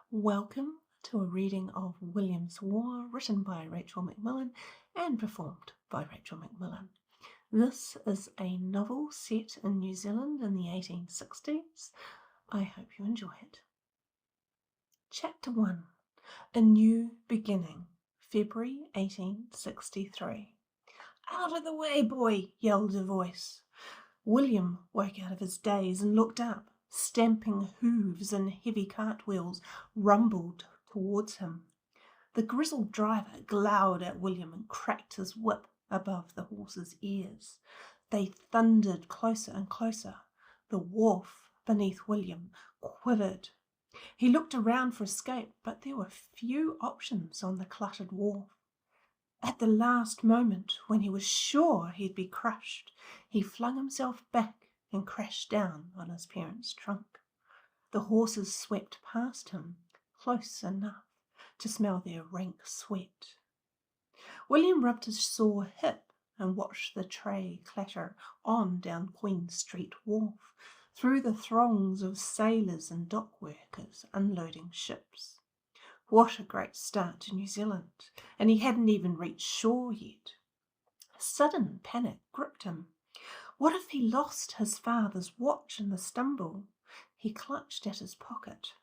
Welcome to a reading of William's War, written by Rachael McMillan and performed by Rachael McMillan. This is a novel set in New Zealand in the 1860s. I hope you enjoy it. Chapter 1, A New Beginning, February 1863. "Out of the way, boy," yelled a voice. William woke out of his daze and looked up. Stamping hooves and heavy cartwheels rumbled towards him. The grizzled driver glowered at William and cracked his whip above the horse's ears. They thundered closer and closer. The wharf beneath William quivered. He looked around for escape, but there were few options on the cluttered wharf. At the last moment, when he was sure he'd be crushed, he flung himself back and crashed down on his parents' trunk. The horses swept past him, close enough to smell their rank sweat. William rubbed his sore hip and watched the tray clatter on down Queen Street Wharf, through the throngs of sailors and dock workers unloading ships. What a great start to New Zealand, and he hadn't even reached shore yet. A sudden panic gripped him. What if he lost his father's watch in the stumble? He clutched at his pocket.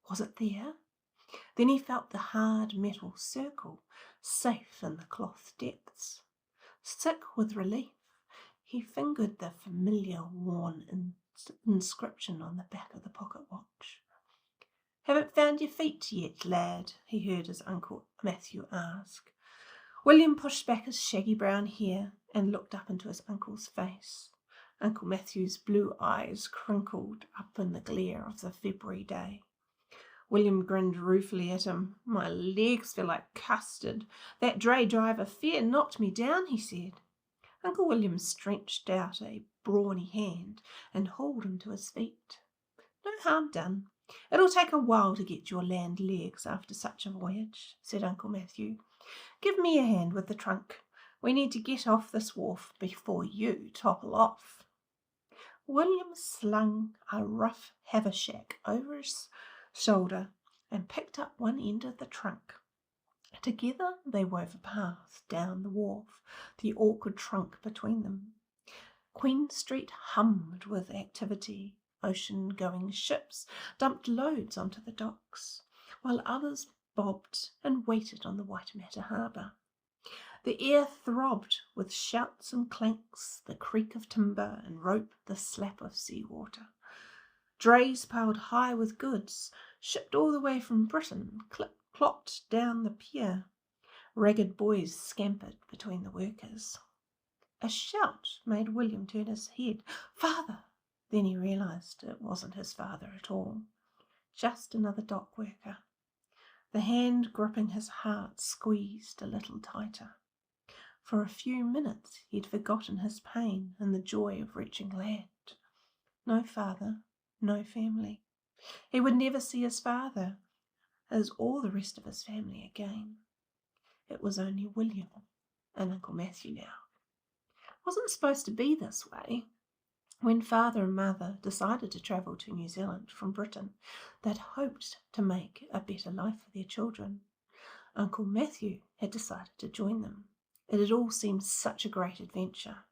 Was it there? Then he felt the hard metal circle, safe in the cloth depths. Sick with relief, he fingered the familiar worn inscription on the back of the pocket watch. "Haven't found your feet yet, lad?" he heard his Uncle Matthew ask. William pushed back his shaggy brown hair and looked up into his uncle's face. Uncle Matthew's blue eyes crinkled up in the glare of the February day. William grinned ruefully at him. "My legs feel like custard. That dray driver fair knocked me down," he said. Uncle William stretched out a brawny hand and hauled him to his feet. "No harm done. It'll take a while to get your land legs after such a voyage," said Uncle Matthew. "Give me a hand with the trunk. We need to get off this wharf before you topple off." William slung a rough haversack over his shoulder and picked up one end of the trunk. Together they wove a path down the wharf, the awkward trunk between them. Queen Street hummed with activity. Ocean-going ships dumped loads onto the docks, while others bobbed and waited on the Waitemata harbour. The air throbbed with shouts and clanks, the creak of timber and rope, the slap of seawater. Drays piled high with goods, shipped all the way from Britain, clopped down the pier. Ragged boys scampered between the workers. A shout made William turn his head. "Father!" Then he realised it wasn't his father at all, just another dock worker. The hand gripping his heart squeezed a little tighter. For a few minutes he'd forgotten his pain in the joy of reaching land. No father, no family. He would never see his father, as all the rest of his family again. It was only William and Uncle Matthew now. It wasn't supposed to be this way. When father and mother decided to travel to New Zealand from Britain, they'd hoped to make a better life for their children. Uncle Matthew had decided to join them. It had all seemed such a great adventure.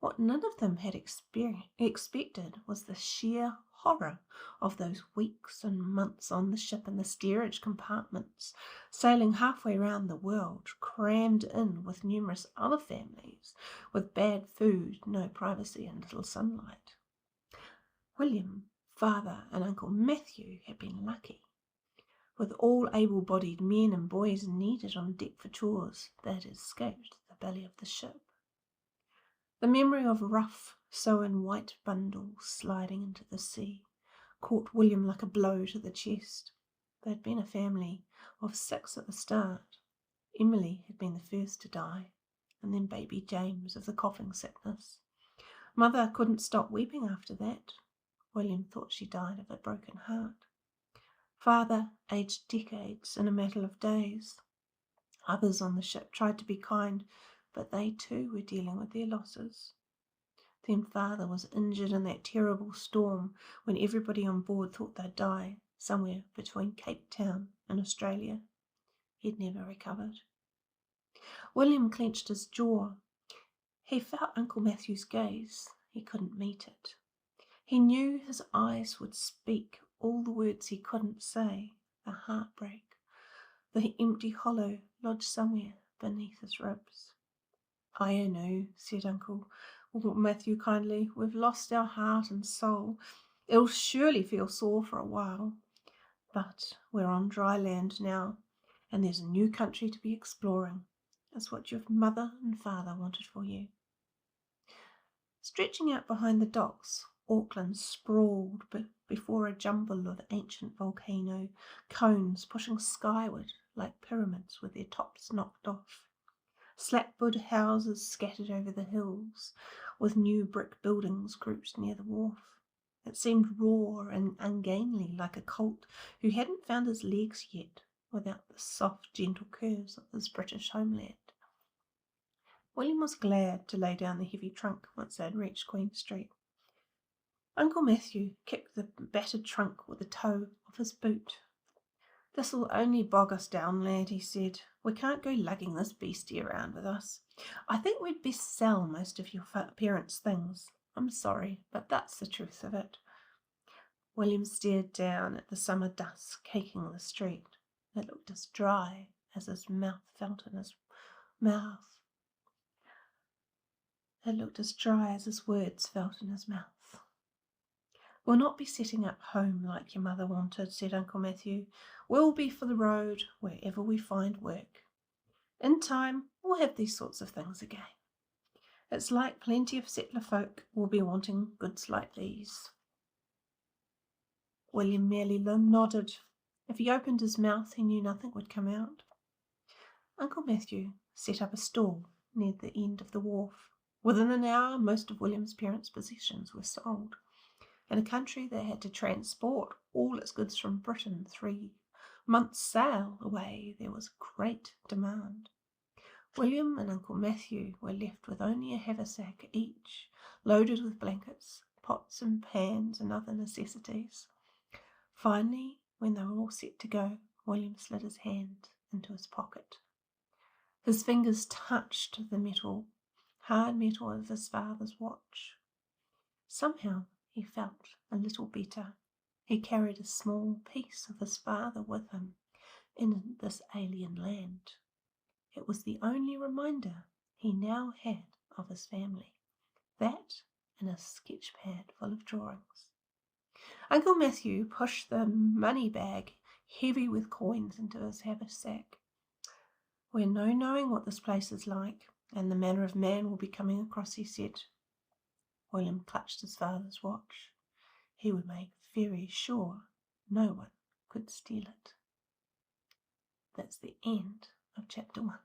What none of them had expected was the sheer horror of those weeks and months on the ship in the steerage compartments, sailing halfway round the world, crammed in with numerous other families, with bad food, no privacy, and little sunlight. William, father, and Uncle Matthew had been lucky. With all able-bodied men and boys needed on deck for chores, they had escaped the belly of the ship. The memory of rough, sewn white bundles sliding into the sea caught William like a blow to the chest. They'd been a family of 6 at the start. Emily had been the first to die, and then baby James of the coughing sickness. Mother couldn't stop weeping after that. William thought she died of a broken heart. Father aged decades in a matter of days. Others on the ship tried to be kind, but they too were dealing with their losses. Then father was injured in that terrible storm when everybody on board thought they'd die. somewhere between Cape Town and Australia. He'd never recovered. William clenched his jaw. He felt Uncle Matthew's gaze. He couldn't meet it. He knew his eyes would speak all the words he couldn't say, the heartbreak, the empty hollow lodged somewhere beneath his ribs. "I know," said Uncle Matthew kindly. "We've lost our heart and soul. It'll surely feel sore for a while. But we're on dry land now, and there's a new country to be exploring. It's what your mother and father wanted for you." Stretching out behind the docks, Auckland sprawled before a jumble of ancient volcano cones pushing skyward like pyramids with their tops knocked off. Slapwood houses scattered over the hills, with new brick buildings grouped near the wharf. It seemed raw and ungainly, like a colt who hadn't found his legs yet, without the soft, gentle curves of his British homeland. William was glad to lay down the heavy trunk once they had reached Queen Street. Uncle Matthew kicked the battered trunk with the toe of his boot. "This'll only bog us down, lad," he said. "We can't go lugging this beastie around with us. I think we'd best sell most of your parents' things. I'm sorry, but that's the truth of it." William stared down at the summer dust caking the street. It looked as dry as his mouth felt in his mouth. It looked as dry as his words felt in his mouth. "We'll not be setting up home like your mother wanted," said Uncle Matthew. "We'll be for the road wherever we find work. In time, we'll have these sorts of things again. It's like plenty of settler folk will be wanting goods like these." William merely nodded. If he opened his mouth, he knew nothing would come out. Uncle Matthew set up a stall near the end of the wharf. Within an hour, most of William's parents' possessions were sold. In a country that had to transport all its goods from Britain 3 months' sail away, there was great demand. William and Uncle Matthew were left with only a haversack each, loaded with blankets, pots and pans and other necessities. Finally, when they were all set to go, William slid his hand into his pocket. His fingers touched the hard metal of his father's watch. Somehow he felt a little better. He carried a small piece of his father with him in this alien land. It was the only reminder he now had of his family. That and a sketch pad full of drawings. Uncle Matthew pushed the money bag, heavy with coins, into his haversack. "We're no knowing what this place is like, and the manner of man will be coming across," he said. William clutched his father's watch. He would make very sure no one could steal it. That's the end of chapter 1.